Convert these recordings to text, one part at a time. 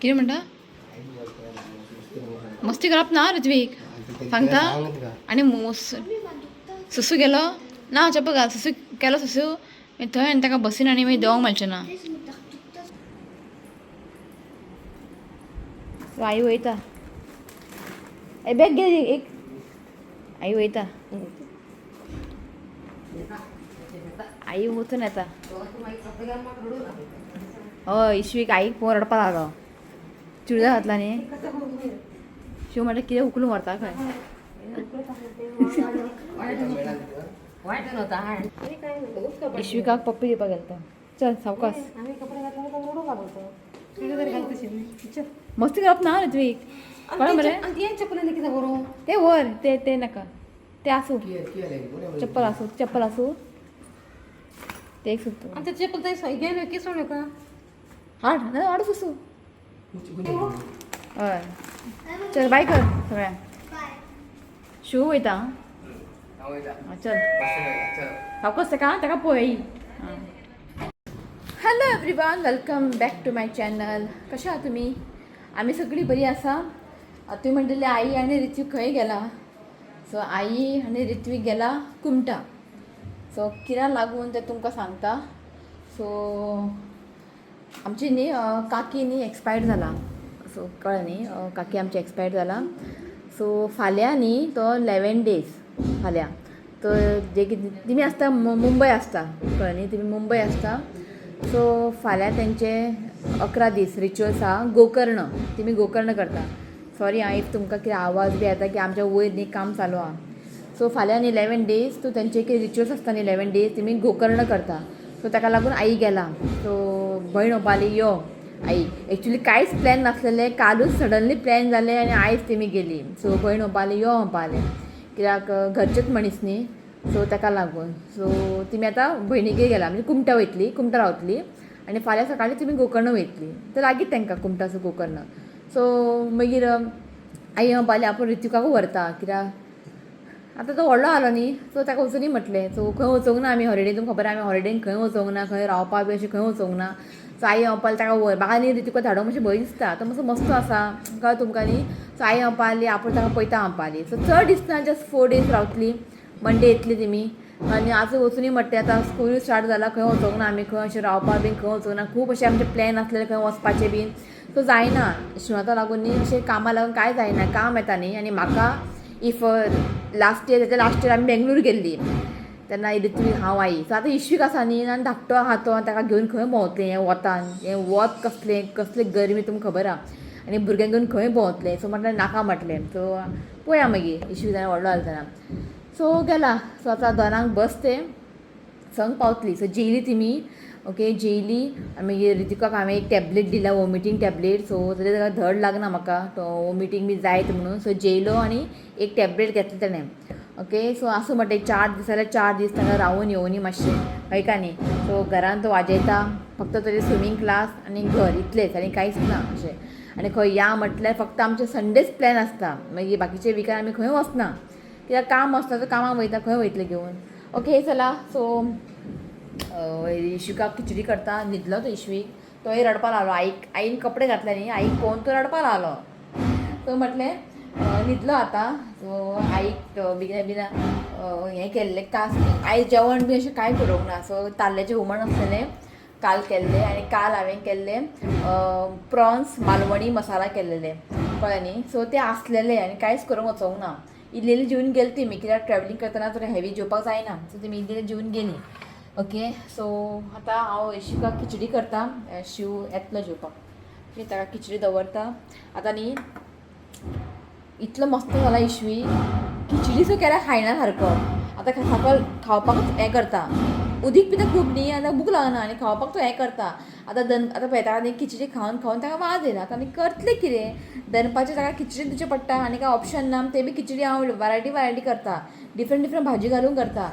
कितें म्हणटा मस्ती करप ना ऋत्वीक सांगता आनी सुसू गेलो ना हांव चप्पल घाल सुसू केलो सुसू मागीर थंय आनी ताका बसीन आनी मागीर देंवोंक मेळचें ना आई वयता ए बॅग घे एक आई वयता आई वचून येता हय इश्वीक आईक पळोवन रडपा लागलो चुडीदार घातला न्ही शिव म्हणटा कितें उखलून व्हरता खंय इश्विकाक पप्पी दिवपाक गेलता चल सावकास मस्ती करप ना ऋत्वीक कळ्ळें मरे ते व्हर ते नाका ते आसूं चप्पल आसूं ते एक सुद्दां आमच्या चप्पल थंय गेले किसोण का हाड हाड सुसू हय चल बाय कर सगळ्या शिव वयता चल सावकास ताका पळय hello everyone welcome back to my channel कशें आहा तुमी आमी सगळीं बरीं आसा तुमी म्हणटली आई आनी ऋत्वीक खंय गेला सो आई आनी ऋत्वीक गेला कुमटा सो कित्याक लागून ते तुमकां सांगता सो आमची न्ही काकी न्ही एक्सपायर्ड जाला सो कळ्ळें न्ही काकी आमची एक्सपायर्ड जाला सो फाल्यां न्ही तो 11 days फाल्यां तो जे कितें तुमी आसता मुंबय आसता कळ्ळें न्ही तुमी मुंबय आसता सो फाल्यां तेंचे 11 दीस रिच्युअल्स आहा गोकर्ण तुमी गोकर्ण करता सॉरी हांव इफ तुमकां कितें आवाज बी येता की आमच्या वयर न्ही काम चालू आहा सो फाल्यां न्ही 11 days सो तेंचे कितें रिच्युअल्स आसता न्ही 11 days तुमी गोकर्ण करता सो ताका लागून आई गेला सो भयण ओपाली यो आई एक्चुली कांयच प्लॅन नासलेलें कालूच सडनली प्लॅन जालें आनी आयज तेमी गेली सो भयण ओपाली यो ओपालें कित्याक घरचेच मनीस न्ही सो ताका लागून सो तुमी आतां भयणीगेर गेला म्हणजे कुमटा वयतली कुमटा रावतली आनी फाल्यां सकाळीं तुमी गोकर्ण वयतली तर लागींच तांकां कुमटा सो गोकर्ण सो मागीर आई ओपाली आपूण ऋत्विकाकूय व्हरता कित्याक आतां तो व्हडलो जालो न्ही सो ताका वचूनी म्हटलें सो खंय वचोंक ना आमी हॉलिडे तुमकां खबर आमी हॉलिडेक खंय वचोंक ना खंय रावपा बी अशें खंय वचोंक ना सो आई ओपाली ताका व्हर म्हाका न्ही ऋत्विका धाडोंक मातशें भंय दिसता तो मातसो मस्तो आसा कळ्ळें तुमकां न्ही सो आई ओपाली आपूण ताका पळयता ओपाली सो चड दिसना जस्ट 4 days रावतली मंडे येतली तुमी आनी आजून वचूनी म्हणटा आतां स्कूल स्टार्ट जाला खंय वचोंक ना आमी खंय अशें रावपा बीन खंय वचोंक ना खूब अशें आमचे प्लॅन आसलेले खंय वचपाचे बीन सो जायना शिवाता लागून न्ही अशें कामाक लागून कांय जायना काम येता न्ही आनी म्हाका इफ लास्ट इयर आमी बेंगलूर गेल्ली तेन्ना ऋत्वीक हांव आई सो आतां इश्वीक आसा न्ही आनी धाकटो आहा तो ताका घेवन खंय भोंवतलें हें वतान हें वत कसलें गरमी तुमकां खबर आहा आनी भुरग्यांक घेवन खंय भोंवतलें सो म्हटलें नाका म्हटलें सो पळया मागीर इश्वीक जाल्यार व्हडलो जालो तेन्ना सो गेला सो आतां दोनांक बस ते संक पावतली सो जेयली तिमी ओके जेयली आनी मागीर ऋतिकाक हांवें एक टॅबलेट दिला वॉमिटींग टॅबलेट सो तरी ताका धड लागना म्हाका तो वॉमिटींग बी जायत म्हणून सो जेयलो आनी एक टॅबलेट घेतलें ताणें ओके सो आसूं म्हणटा 4 दीस जाल्यार 4 दीस ताका रावून येवनी मातशें हय का न्ही सो घरान तो वाजयता फक्त ताजे स्विमींग क्लास आनी घर इतलेंच आनी कांयच ना अशें आनी खंय या म्हटल्यार फक्त आमचे संडेच प्लॅन आसता मागीर बाकीचे विकान आमी खंय वचना कित्याक काम आसता तर कामाक वयता खंय वयतलें घेवन ओके हे चला सो इश्विकाक खिचडी करता न्हिदलो तो इश्वीक तोय रडपा लागलो आईन कपडे घातले न्ही आईक पळोवन तो रडपा लागलो सो म्हटलें न्हिदलो आतां सो आईक बिना हें केल्लें कास आयज जेवण बी अशें कांय करूंक ना सो ताल्ल्याचें हुमण आसलेलें काल केल्लें आनी काल हांवें केल्लें प्रॉन्स मालवणी मसाला केल्लेले कळ्ळें न्ही सो तें आसलेलें आनी कांयच करूंक वचोंक ना इल्लेली जेवन गेली ती कित्याक ट्रॅवलिंग करतना तर हेवी जेवपाक जायना सो तुमी इल्लेली जेवन गेली ओके सो आतां हांव इश्विकाक खिचडी करता शिव येतलो जेवपाक ओके ताका खिचडी दवरता आतां न्ही इतलो मस्त जाला इश्वी खिचडी सो केल्यार खायना सारको आतां सकल खावपाक हें करता उदीक पिता खूब न्ही आतां भूक लागना आनी खावपाक तो हें करता आतां पळयता आनी खिचडी खावन ताका वाज येयला आतां आनी करतलें कितें दनपारचें ताका खिचडी दिवचें पडटा आनी कांय ऑप्शन ना ते बी खिचडी हांव वरायटी करता डिफरंट भाजी घालून करता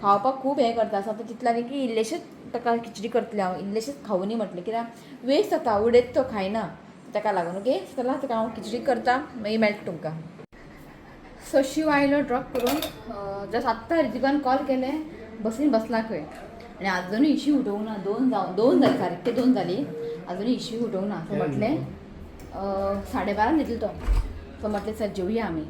खावपाक खूब हें करता सो आतां चिंतलां न्ही की इल्लेशेच ताका खिचडी करतलें हांव इल्लेशेच खावनी म्हटलें कित्याक वेस्ट जाता उडयत तो खायना ताका लागून ओके चला ताका हांव खिचडी करता मागीर मेळटा तुमकां सो शिव आयलो ड्रॉप करून जस्ट आत्तां ऋतिकान कॉल केलें बसीन बसला खंय आनी आजुनूय इश्यू उठोवंक ना 2 जाली सारकें 2 जाली आजुनूय इश्यू उठोवंक ना सो म्हटलें 12:30 न्हिदलो तो. सो म्हटलें सर जेवया आमी.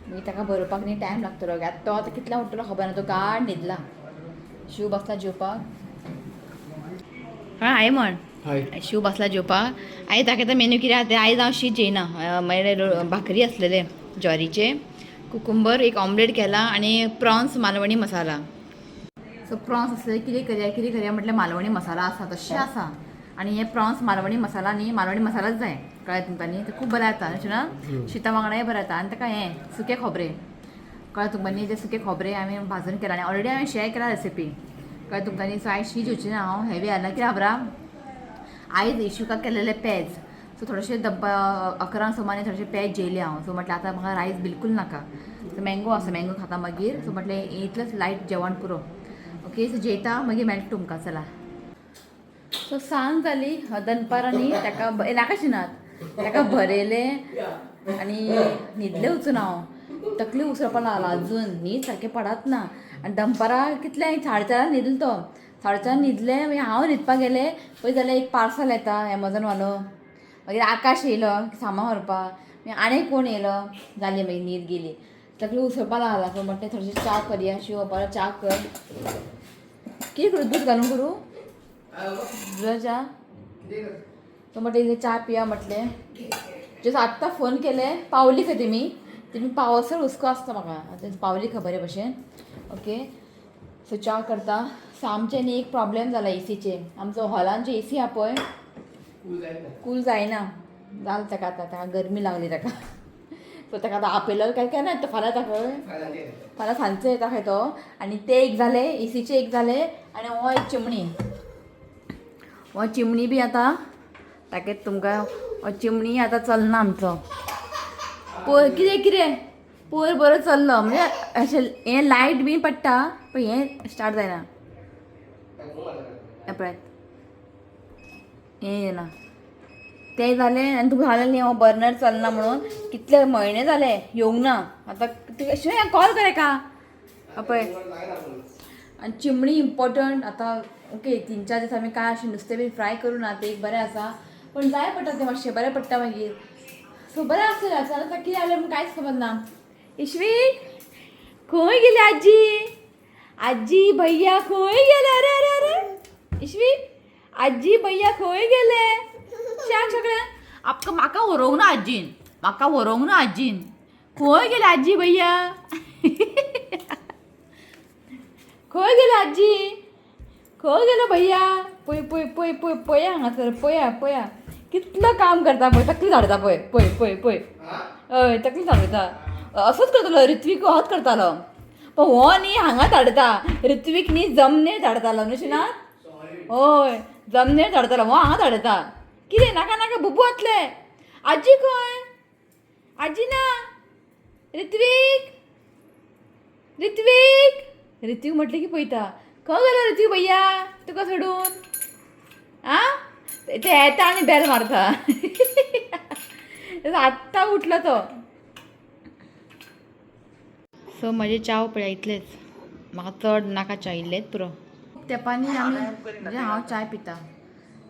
मागीर ताका बरोवपाक न्ही टायम लागतलो. तो आतां कितल्या उठलो खबर ना, तो गाढ न्हिदला. शिव बसला जेवपाक. हां हाय म्हण. शिव बसला जेवपाक. आई ताका आतां मेन्यू कितें आसा तें आयज हांव शीत जेयना. मागीर भाकरी आसलेले ज्वारीचे, कुकुंबर, एक ऑमलेट केला आनी प्रॉन्स मालवणी मसाला. सो प्रॉन्स असले कितें करया म्हटल्यार मालवणी मसाला आसा तशें आसा. आनी हे प्रॉन्स मालवणी मसाला न्ही, मालवणी मसालाच जाय. कळ्ळें तुमकां न्ही. ते खूब बरें जाता अशें ना, शिता वांगडाय बरें जाता. आनी ताका हें सुके खोबरें, कळ्ळें तुमकां न्ही. ते सुके खोबरें हांवें भाजून केला आनी ऑलरेडी हांवें शेअर केला रेसिपी. कळ्ळें तुमकां न्ही. सो आयज शी जेवची ना हांव, हेवी आयला. कित्याक खबर आयज इशूकाक केलेले पेज. सो थोडेशे 11 सुमार थोडेशे पेज जेयले हांव. सो म्हटलें आतां म्हाका रायस बिलकूल नाका. सो मँगो आसा, मँगो खाता मागीर. सो म्हटलें इतलेंच लायट जेवण पुरो. ओके, सो जेयता मागीर मेळटा तुमकां. चला. सो सांज जाली. दनपारां न्ही ताका नाकाशी नात ताका भरयलें आनी न्हिदलें वचून हांव. तकली उसळपा लागला अजून, न्हीद सारकें पडत ना. आनी दनपारां कितलें 4:30 न्हिदलो तो. 4:30 न्हिदलें. मागीर हांव न्हिदपाक गेलें. पळय जाल्यार एक पार्सल येता एमेझॉनवालो. मागीर आकाश येयलो सामान व्हरपाक. मागीर आनीक कोण येयलो. जाली मागीर न्हीद गेली. तकली उसळपा लागला. सो म्हटलें थोडेशें च्या करया. शिव बाबा च्या कर. कितें करूं, दूद घालून करूं च्या. सो म्हटलें च्या पिया म्हटलें. जस्ट आत्तां फोन केलें, पावली खंय तुमी पावसर हुस्को आसता म्हाका. पावली खबर हे भशेन. ओके, सो च्या करता. सो आमचें न्ही एक प्रॉब्लेम जाला एसीचे. आमचो हॉलान जे एसी आहा पळय कूल जायना. जालें ताका आतां, ताका गरमी लागली ताका. सो ताका आतां आपयलो काय केन्ना येता फाल्यां येता खंय, फाल्यां सांजचो येता खंय तो. आनी ते एक जाले, एसीचे एक जाले आनी हो एक चिमणी. हो चिमणी बी आतां ताकेच तुमकां हो चिमणी आतां चलना आमचो. पळय कितें पयर बरो चल्लो. म्हणजे अशें हें लायट बी पडटा पण हें स्टार्ट जायना. पळय हें येना. तें जालें आनी तुका सांगलें न्ही हो बर्नर चलना म्हणून. कितले म्हयने जाले येवंक ना. आतां अशें कॉल कर एका. पळय आनी चिमणी इम्पॉर्टंट. आतां ओके 3-4 दीस आमी काय अशें नुस्तें बी फ्राय करूं ना, तें एक बरें आसा. पण जाय पडटा तें मातशें बरें पडटा मागीर. सो बरें आसलें. आतां कितें जालें म्हूण कांयच खबर ना. इश्वी खंय गेली आजी भैया खंय गेले. अरे अरे अरे इश्वी आजी भैया खंय गेले. सांग सगळें. म्हाका व्हरोंक ना आजीन. खंय गेले आजी भैया. खंय गेले आजी. खंय गेलो भैया. पळय पळय पळय पळय पळया हांगासर. पळया कितलो काम करता पळय. तकली धाडटा पळय. हय तकली धाडटा. असोच करतालो ऋत्वीक, होच करतालो. पण हो न्ही हांगा धाडटा. ऋत्वीक न्ही जमनीर धाडतालो न्हू ना. हय जमनीर धाडतालो. हो हांगा धाडटा. कितें नाका बुबू वतले. आजी खंय. आजी ना. ऋत्वीक म्हटलें की पळयता. खंय गेलो ऋत्वीक भैया तुका सोडून. ते येता आनी बेल मारता. आत्तां उठलो तो. सो म्हजें चाव पळय इतलेंच. म्हाका चड नाका च्या, इल्लेंच पुरो. तेंपानी आमी म्हणजे हांव चाय पिता.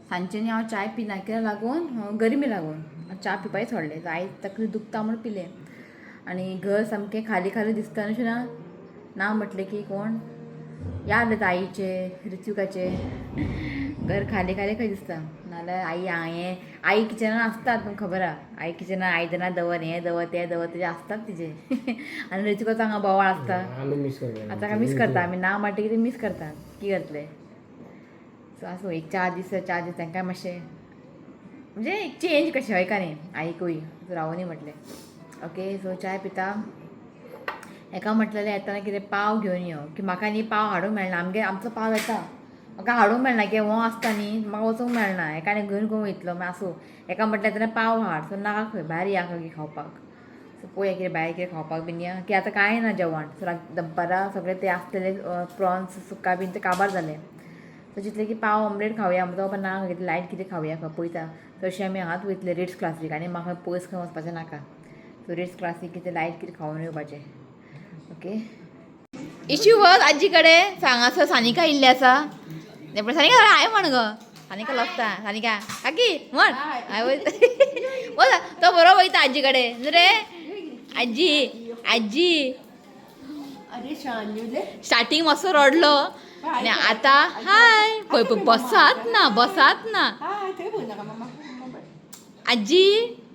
सांजचेनी हांव चाय पिना. कित्याक लागून गरमी लागून च्या पिवपाय सोडलें. आयज तकली दुखता म्हूण पिलें. आनी घर सामकें खाली दिसता अशें ना म्हटलें की कोण याद येता आईचे, ऋत्विकाचे. घर खाली खंय दिसता. नाल्यार आई किचनान आसतात तुमकां खबर आहा. आई किचनान आयदनां दवर, हें दवर तें दवर तेजें आसतात तिजें. आनी ऋत्विकाचो हांगा बोवाळ आसता. आतां ताका मिस करता आमी. ना म्हणटा कितें मिस करता. कितें करतलें. सो आसूं एक 4 दीस तांकां मातशें म्हणजे एक चेंज कशें हय का न्ही. आईकूय रावनी म्हटलें. ओके, सो चाय पिता. हेका म्हटलेलें येताना कितें पाव घेवन यो. की म्हाका न्ही पाव हाडूंक मेळना. आमचो पाव येता म्हाका हाडूंक मेळना. कित्याक हो आसता न्ही म्हाका वचूंक मेळना. हेका घेवन खंय वयतलो. मागीर आसूं हेका म्हटलें येताना पाव हाड. सो नाका खंय भायर या खंय खावपाक. सो पळोवया कितें भायर कितें खावपाक बीन या. की आतां कांय ना जेवण. सो दनपारां सगळें तें आसलेलें प्रॉन्स सुक्का बीन तें काबार जालें. सो चिंतलें की पाव ऑमलेट खावया. तो बाबा ना कितें लायट कितें खावया पळयता. तशें आमी हांगाच वयतले रिट्स क्लासीक. आनी म्हाका पयस खंय वचपाचें नाका. सो रिट्स क्लासीक कितें लायट कितें खावन येवपाचें. ओके, इशू वच आजी कडेन. सांगासर सानिका इल्ली आसा. सानिका हाय म्हण गो. सानिका लागता सानिका काकी म्हण हाय वयता तो बरो वयता आजी कडेन रे आजी आजी अरे शान्युले स्टार्टिंग मातसो रडलो आणि आता हाय पळय पळय बसात ना हा थंय पळय नाका मामा आजी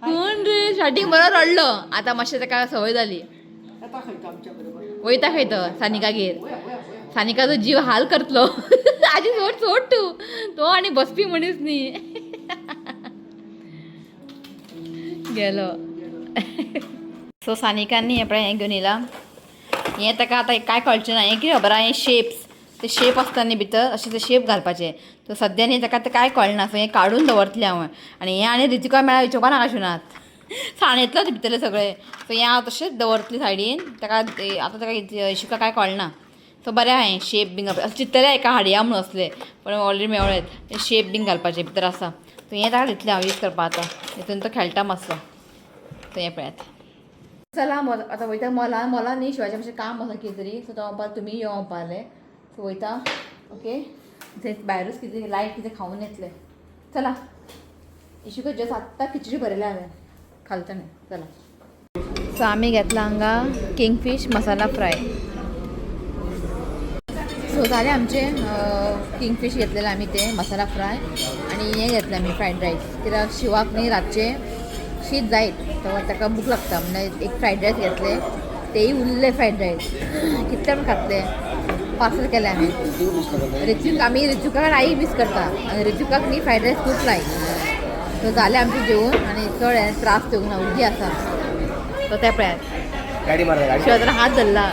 कोण रे स्टार्टिंग बरो रडलो आता मातशें ताका संवय जाली आता खंयतो आमच्या बरोबर वयता खंय तो सानिकागेर सानिकाचो जीव हाल करतलो आजी सोड तूं तो आनी बसपी मनीस न्ही गेलो सो सानिकांनी हें घेवन येयला हें ताका आतां काय कळचें ना हें कितें खबर आहा हें शेप्स ते शेप आसता न्ही भितर अशे ते शेप घालपाचे तो सद्या न्ही ताका आतां काय कळना सो हें काडून दवरतलें हांव आनी हें आनी रितिका मेळा विचारपा नाका आशिनात साणयतलोच भितरले सगळे सो हें हांव तशेंच दवरतलें सायडीन ताका आतां ताका शिका काय कळना सो बरें आहा हें शेप बीन घालपाचें चिंतलें हेका हाडया म्हणून असले पण ऑलरेडी मेवळेत शेप बीन घालपाचे भितर आसा सो हें ताका दितलें हांव यूज करपा आतां हितून तो खेळटा मातसो सो हें पळयात चला आतां वयता मोला न्ही शिवाच्या मातशें काम आसा कितें तरी सो तो म्हणपा तुमी यो म्हणपाले सो वयता ओके थंय भायरूच कितें लायट कितें खावन येतलें चला इशूक जस्ट आत्तां खिचडी भरयल्या हांवें खालचें चला सो आमी घेतला हांगा किंगफीश मसाला फ्राय सो जालें आमचें किंगफीश घेतलेलें आमी तें मसाला फ्राय आनी हें घेतलें आमी फ्रायड रायस कित्याक शिवाक न्ही रातचें शीत जायत तो ताका भूक लागता म्हणल्यार एक फ्रायड रायस घेतले तेय उरले फ्रायड रायस कितले पण खातले पार्सल केलें आमी रिचुकाक आई मिस करता आनी रिचुकाक न्ही फ्रायड रायस खूब लायक सो जालें आमचें जेवण आनी चड हें त्रास घेवंक ना उगी आसा सो ते पळयात शिवाय हात धरला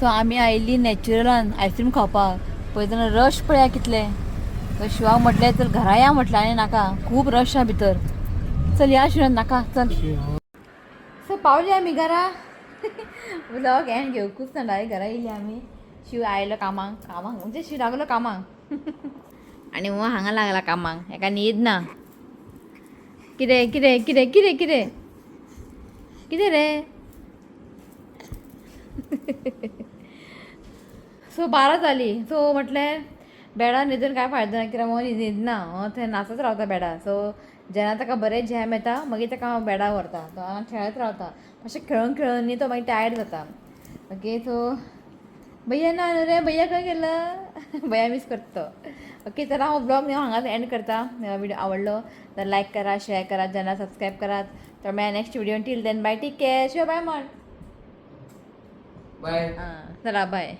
सो आमी आयिल्ली नॅचरलान आयस्क्रीम खावपाक पळय तेन्ना रश पळया कितले शिवाक म्हटलें चल घरा या म्हटलें आनी नाका खूब रश आहा भितर चल या शिवाय नाका चल सो पावली आमी घरा व्लॉग एंड घेवकूच ना डायरेक्ट घरा येयली आमी शिव आयलो कामाक म्हणजे शिव लागलो कामाक आनी हो हांगा लागला कामाक हेका न्हीद ना कितें कितें कितें कितें कितें कितें रे सो 12 जाली सो म्हटलें बेडार न्हिदून काय फायदो ना कित्याक हो न्हिदना थंय नाचत रावता बेडार सो जेन्ना ताका बरें झेम येता मागीर ताका हांव बेडार व्हरता तो हांगा खेळत रावता मातशें खेळून खेळून न्ही तो मागीर टायर्ड जाता ओके सो भैया ना रे भैया खंय गेलो भैया मिस करता तो ओके तर हांव ब्लॉग न्ही हांगाच एंड करता व्हिडिओ आवडलो तर लायक करा शेअर करा चॅनल सबस्क्राईब करात तर मेळया next video till then bye take care Shiv bye म्हण बाय चला बाय